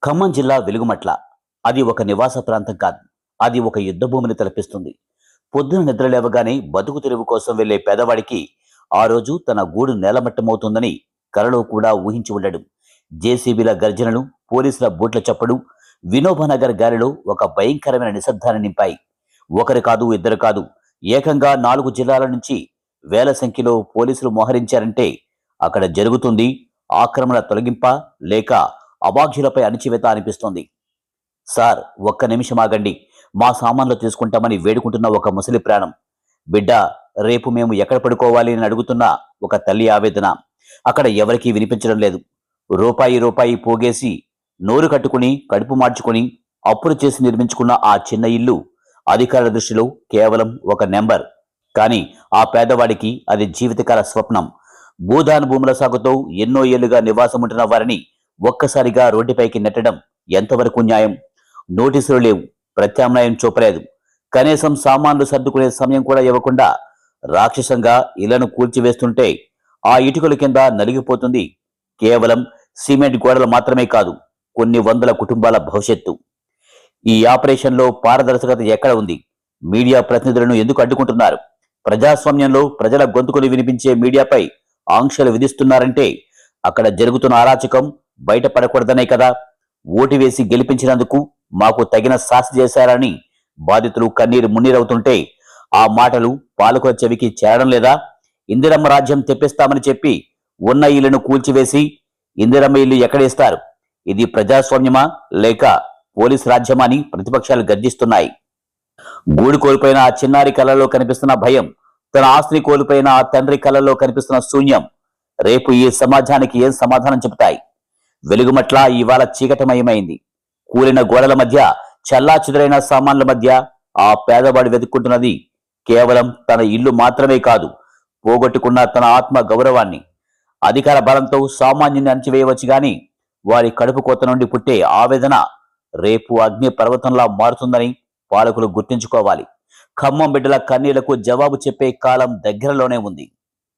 ఖమ్మం జిల్లా వెలుగుమట్ల. అది ఒక నివాస ప్రాంతం కాదు. అది ఒక యుద్ధ భూమిని తలపిస్తుంది. పొద్దున నిద్ర లేవగానే బతుకు తెరువు కోసం వెళ్లే పేదవాడికి ఆ రోజు తన గూడు నేలమట్టమవుతుందని కలలో కూడా ఊహించి ఉండడు. జేసీబీల గర్జనలు, పోలీసుల బూట్ల చప్పుడు, వినోబానగర్ గాలిలో ఒక భయంకరమైన నిశ్శబ్దాన్ని నింపాయి. ఒకరు కాదు, ఇద్దరు కాదు, ఏకంగా 4 జిల్లాల నుంచి వేల సంఖ్యలో పోలీసులు మోహరించారంటే అక్కడ జరుగుతుంది ఆక్రమణ తొలగింప లేక అభాగ్యులపై అణిచివేత అనిపిస్తోంది. సార్, ఒక్క నిమిషం ఆగండి, మా సామాన్లు తీసుకుంటామని వేడుకుంటున్న ఒక ముసలి ప్రాణం. బిడ్డ, రేపు మేము ఎక్కడ పడుకోవాలి అని అడుగుతున్న ఒక తల్లి ఆవేదన అక్కడ ఎవరికీ వినిపించడం లేదు. రూపాయి రూపాయి పోగేసి నోరు కట్టుకుని కడుపు మార్చుకుని అప్పులు చేసి నిర్మించుకున్న ఆ చిన్న ఇల్లు అధికారుల దృష్టిలో కేవలం ఒక నెంబర్. కానీ ఆ పేదవాడికి అది జీవితకాల స్వప్నం. భూదాన్ భూముల సాగుతో ఎన్నో ఏళ్లుగా నివాసం ఉంటున్న వారిని ఒక్కసారిగా రోడ్డుపైకి నెట్టడం ఎంతవరకు న్యాయం? నోటీసులు లేవు, ప్రత్యామ్నాయం చూపలేదు, కనీసం సామాన్లు సర్దుకునే సమయం కూడా ఇవ్వకుండా రాక్షసంగా ఇళ్లను కూల్చివేస్తుంటే ఆ ఇటుకల కింద నలిగిపోతుంది కేవలం సిమెంట్ గోడలు మాత్రమే కాదు, కొన్ని వందల కుటుంబాల భవిష్యత్తు. ఈ ఆపరేషన్లో పారదర్శకత ఎక్కడ ఉంది? మీడియా ప్రతినిధులను ఎందుకు అడ్డుకుంటున్నారు? ప్రజాస్వామ్యంలో ప్రజల గొంతుకులు వినిపించే మీడియాపై ఆంక్షలు విధిస్తున్నారంటే అక్కడ జరుగుతున్న అరాచకం బయటపడకూడదనే కదా. ఓటు వేసి గెలిపించినందుకు మాకు తగిన శాస్తి చేశారని బాధితులు కన్నీరు మున్నీరవుతుంటే ఆ మాటలు పాలకుల చెవికి చేరడం లేదా? ఇందిరమ్మ రాజ్యం తెప్పిస్తామని చెప్పి ఉన్న ఇళ్లను కూల్చివేసి ఇందిరమ్మ ఇల్లు ఎక్కడేస్తారు? ఇది ప్రజాస్వామ్యమా లేక పోలీసు రాజ్యమా అని ప్రతిపక్షాలు గర్జిస్తున్నాయి. గూడు కోల్పోయిన ఆ చిన్నారి కళ్ళలో కనిపిస్తున్న భయం, తన ఆస్తిని కోల్పోయిన ఆ తండ్రి కళ్ళలో కనిపిస్తున్న శూన్యం రేపు ఈ సమాజానికి ఏం సమాధానం చెబుతాయి? వెలుగుమట్ల ఇవాళ చీకటమయమైంది. కూలిన గోడల మధ్య, చల్లా చెదురైన సామాన్ల మధ్య ఆ పేదవాడు వెతుక్కుంటున్నది కేవలం తన ఇల్లు మాత్రమే కాదు, పోగొట్టుకున్న తన ఆత్మ గౌరవాన్ని. అధికార బలంతో సామాన్యుని అణచివేయవచ్చు గాని వారి కడుపు కోత నుండి పుట్టే ఆవేదన రేపు అగ్ని పర్వతంలా మారుతుందని పాలకులు గుర్తించుకోవాలి. ఖమ్మం బిడ్డల కన్నీళ్లకు జవాబు చెప్పే కాలం దగ్గరలోనే ఉంది.